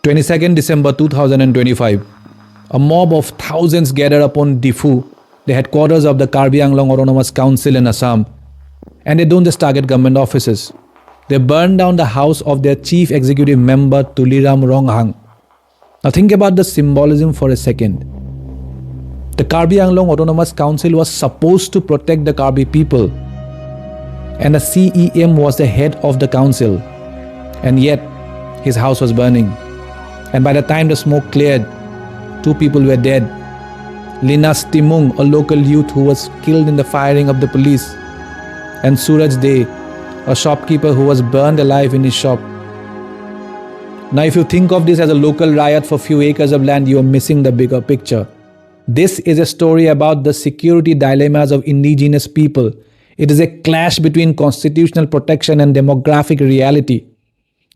22nd December 2025, a mob of thousands gathered upon Diphu, the headquarters of the Karbi Anglong Autonomous Council in Assam, and they don't just target government offices. They burned down the house of their chief executive member Tuliram Ronghang. Now think about the symbolism for a second. The Karbi Anglong Autonomous Council was supposed to protect the Karbi people, and the CEM was the head of the council, and yet his house was burning. And by the time the smoke cleared, 2 people were dead. Linas Timung, a local youth who was killed in the firing of the police, and Suraj Dey, a shopkeeper who was burned alive in his shop. Now if you think of this as a local riot for few acres of land, you are missing the bigger picture. This is a story about the security dilemmas of indigenous people. It is a clash between constitutional protection and demographic reality.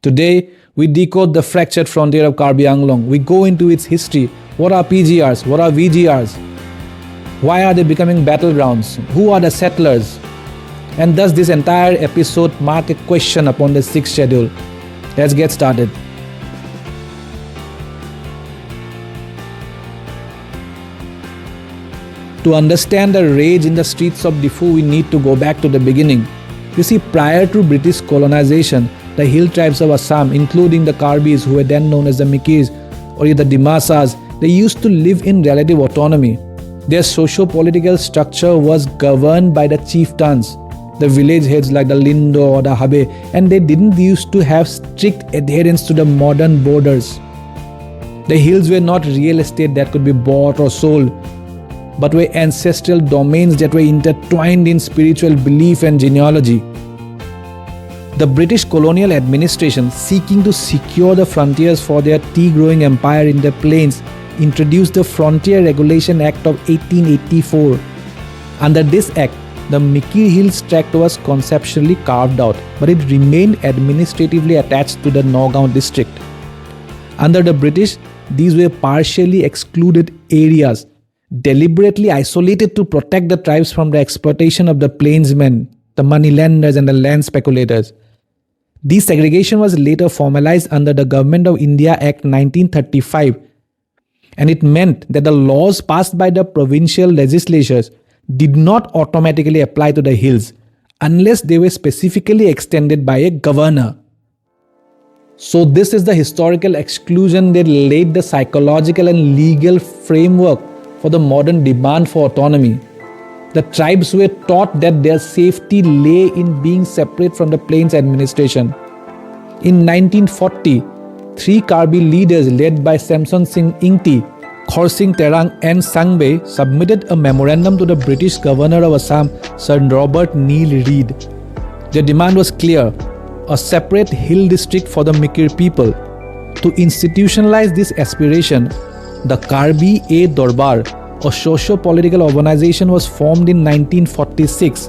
Today, we decode the fractured frontier of Karbi Anglong. We go into its history. What are PGRs? What are VGRs? Why are they becoming battlegrounds? Who are the settlers? And thus this entire episode mark a question upon the 6th schedule. Let's get started. To understand the rage in the streets of Diphu, we need to go back to the beginning. You see, prior to British colonization, the hill tribes of Assam, including the Karbis, who were then known as the Mikirs or the Dimasas, they used to live in relative autonomy. Their socio-political structure was governed by the chieftains, the village heads like the Lindo or the Habe, and they didn't used to have strict adherence to the modern borders. The hills were not real estate that could be bought or sold, but were ancestral domains that were intertwined in spiritual belief and genealogy. The British colonial administration, seeking to secure the frontiers for their tea-growing empire in the plains, introduced the Frontier Regulation Act of 1884. Under this act, the Mikir Hills tract was conceptually carved out, but it remained administratively attached to the Nagaon district. Under the British, these were partially excluded areas, deliberately isolated to protect the tribes from the exploitation of the plainsmen, the moneylenders and the land speculators. This segregation was later formalized under the Government of India Act 1935, and it meant that the laws passed by the provincial legislatures did not automatically apply to the hills unless they were specifically extended by a governor. So this is the historical exclusion that laid the psychological and legal framework for the modern demand for autonomy. The tribes were taught that their safety lay in being separate from the plains administration. In 1940, 3 Karbi leaders led by Samson Singh Ingti, Khorsing Terang and Sangbe submitted a memorandum to the British Governor of Assam, Sir Robert Neil Reed. Their demand was clear: a separate hill district for the Mikir people. To institutionalize this aspiration, the Karbi A Dorbar, a socio-political organization, was formed in 1946.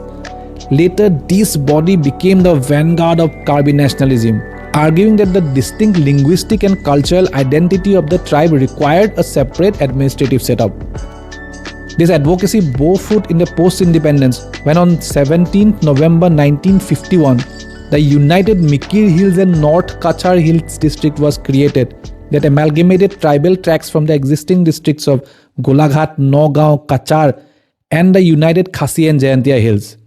Later, this body became the vanguard of Karbi nationalism, arguing that the distinct linguistic and cultural identity of the tribe required a separate administrative setup. This advocacy bore fruit in the post-independence when on 17 November 1951, the United Mikir Hills and North Kachar Hills district was created that amalgamated tribal tracts from the existing districts of Golaghat, Nagaon, Kachar and the united Khasi and Jayantia Hills.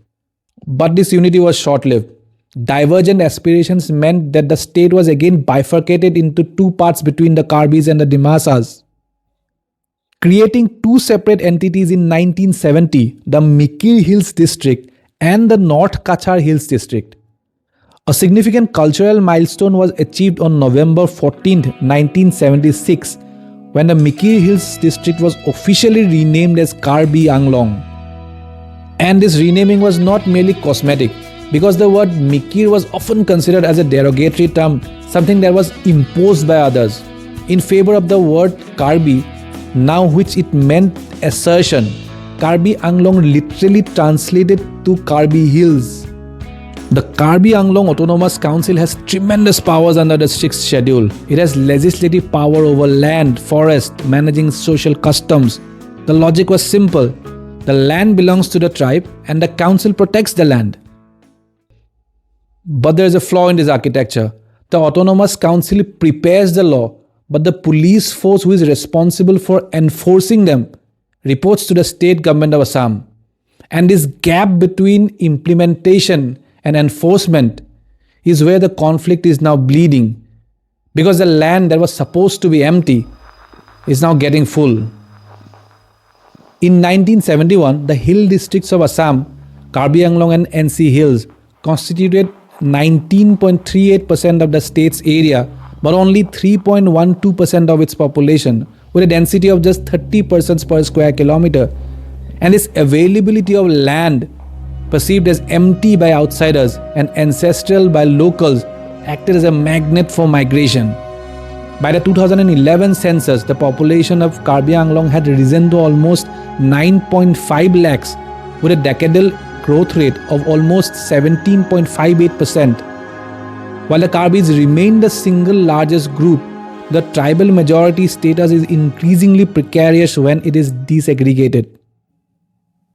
But this unity was short-lived. Divergent aspirations meant that the state was again bifurcated into 2 parts between the Karbis and the Dimasas, creating 2 separate entities in 1970, the Mikir Hills district and the North Kachar Hills district. A significant cultural milestone was achieved on November 14, 1976, when the Mikir Hills district was officially renamed as Karbi Anglong. And this renaming was not merely cosmetic, because the word Mikir was often considered as a derogatory term, something that was imposed by others, in favor of the word Karbi, now which it meant assertion. Karbi Anglong literally translated to Karbi Hills. The Karbi Anglong Autonomous Council has tremendous powers under the 6th schedule. It has legislative power over land, forest, managing social customs. The logic was simple. The land belongs to the tribe and the council protects the land. But there is a flaw in this architecture. The Autonomous Council prepares the law, but the police force who is responsible for enforcing them reports to the state government of Assam. And this gap between implementation and enforcement is where the conflict is now bleeding, because the land that was supposed to be empty is now getting full. In 1971, the hill districts of Assam, Karbi Anglong and NC Hills, constituted 19.38% of the state's area, but only 3.12% of its population, with a density of just 30 persons per square kilometer. And this availability of land, perceived as empty by outsiders and ancestral by locals, acted as a magnet for migration. By the 2011 census, the population of Karbi Anglong had risen to almost 9.5 lakhs, with a decadal growth rate of almost 17.58%. While the Karbis remain the single largest group, the tribal majority status is increasingly precarious when it is desegregated.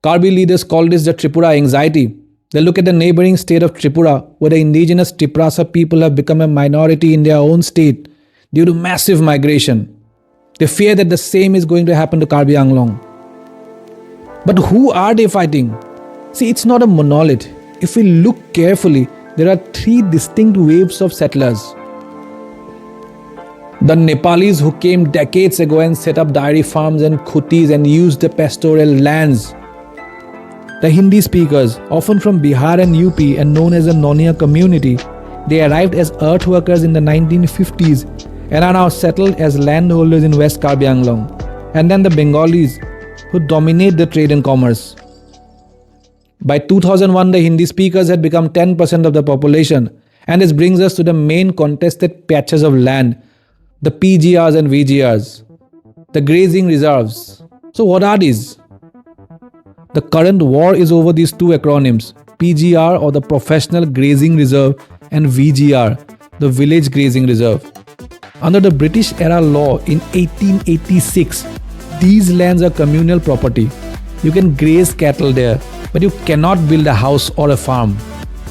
Karbi leaders call this the Tripura anxiety. They look at the neighboring state of Tripura, where the indigenous Triprasa people have become a minority in their own state due to massive migration. They fear that the same is going to happen to Karbi Anglong. But who are they fighting? See, it's not a monolith. If we look carefully, there are three distinct waves of settlers. The Nepalis, who came decades ago and set up dairy farms and khutis and used the pastoral lands. The Hindi speakers, often from Bihar and UP and known as the Nonia community, they arrived as earth workers in the 1950s and are now settled as landholders in West Karbi Anglong. And then the Bengalis, who dominate the trade and commerce. By 2001, the Hindi speakers had become 10% of the population, and this brings us to the main contested patches of land, the PGRs and VGRs, the grazing reserves. So what are these? The current war is over these two acronyms, PGR or the Professional Grazing Reserve and VGR, the Village Grazing Reserve. Under the British era law in 1886, these lands are communal property. You can graze cattle there, but you cannot build a house or a farm.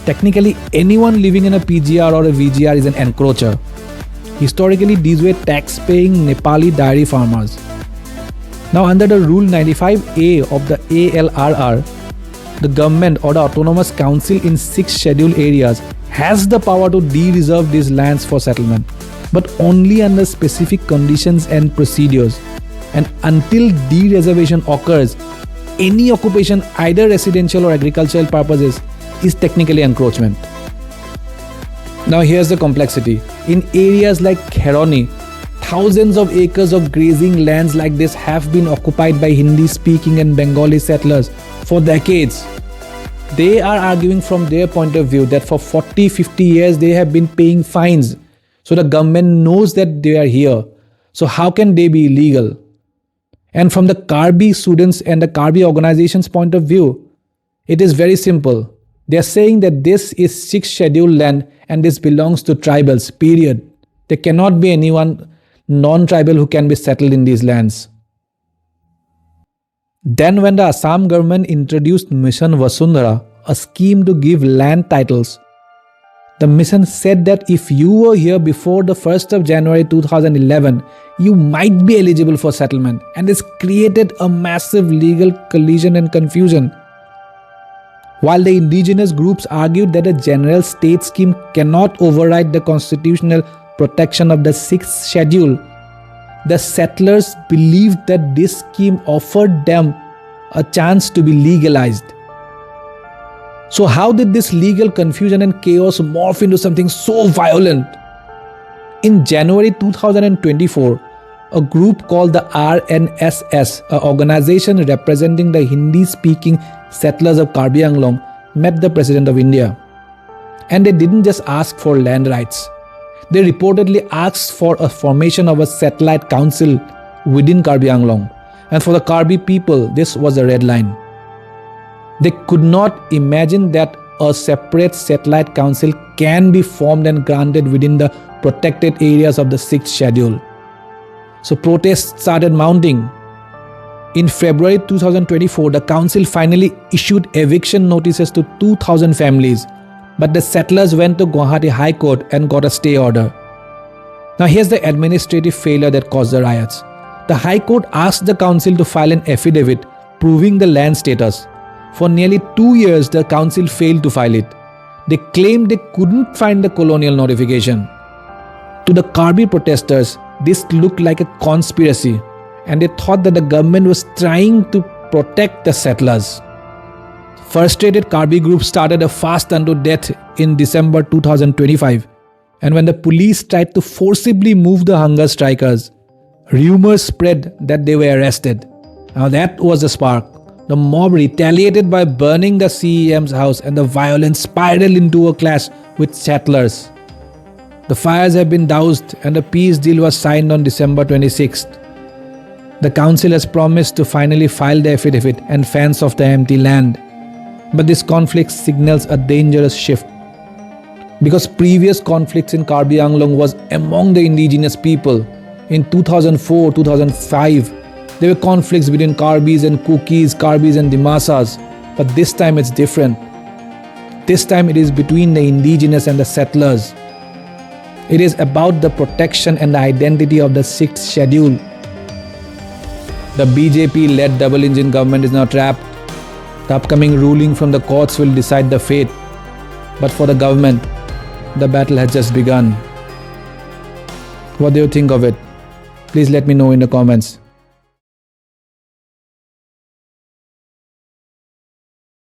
Technically, anyone living in a PGR or a VGR is an encroacher. Historically, these were tax-paying Nepali dairy farmers. Now, under the Rule 95A of the ALRR, the government or the Autonomous Council in 6 scheduled areas has the power to de-reserve these lands for settlement, but only under specific conditions and procedures. And until de-reservation occurs, any occupation, either residential or agricultural purposes, is technically encroachment. Now here's the complexity. In areas like Khairani, thousands of acres of grazing lands like this have been occupied by Hindi-speaking and Bengali settlers for decades. They are arguing from their point of view that for 40-50 years they have been paying fines. So the government knows that they are here. So how can they be illegal? And from the Karbi students and the Karbi organization's point of view, it is very simple. They are saying that this is 6th scheduled land and this belongs to tribals, period. There cannot be anyone non-tribal who can be settled in these lands. Then when the Assam government introduced Mission Vasundhara, a scheme to give land titles, the mission said that if you were here before the 1st of January 2011, you might be eligible for settlement, and this created a massive legal collision and confusion. While the indigenous groups argued that a general state scheme cannot override the constitutional protection of the 6th schedule, the settlers believed that this scheme offered them a chance to be legalized. So how did this legal confusion and chaos morph into something so violent? In January 2024, a group called the RNSS, an organization representing the Hindi-speaking settlers of Karbi Anglong, met the President of India. And they didn't just ask for land rights. They reportedly asked for a formation of a satellite council within Karbi Anglong. And for the Karbi people, this was a red line. They could not imagine that a separate satellite council can be formed and granted within the protected areas of the 6th schedule. So protests started mounting. In February 2024, the council finally issued eviction notices to 2,000 families, but the settlers went to Guwahati High Court and got a stay order. Now here's the administrative failure that caused the riots. The High Court asked the council to file an affidavit proving the land status. For nearly 2 years, the council failed to file it. They claimed they couldn't find the colonial notification. To the Karbi protesters, this looked like a conspiracy, and they thought that the government was trying to protect the settlers. Frustrated Karbi groups started a fast unto death in December 2025, and when the police tried to forcibly move the hunger strikers, rumors spread that they were arrested. Now that was the spark. The mob retaliated by burning the CEM's house, and the violence spiraled into a clash with settlers. The fires have been doused and a peace deal was signed on December 26th. The council has promised to finally file the affidavit and fence off the empty land. But this conflict signals a dangerous shift. Because previous conflicts in Karbi Anglong was among the indigenous people. In 2004-2005, there were conflicts between Karbis and Kukis, Karbis and Dimasas. But this time it's different. This time it is between the indigenous and the settlers. It is about the protection and the identity of the 6th schedule. The BJP-led double-engine government is now trapped. The upcoming ruling from the courts will decide the fate. But for the government, the battle has just begun. What do you think of it? Please let me know in the comments.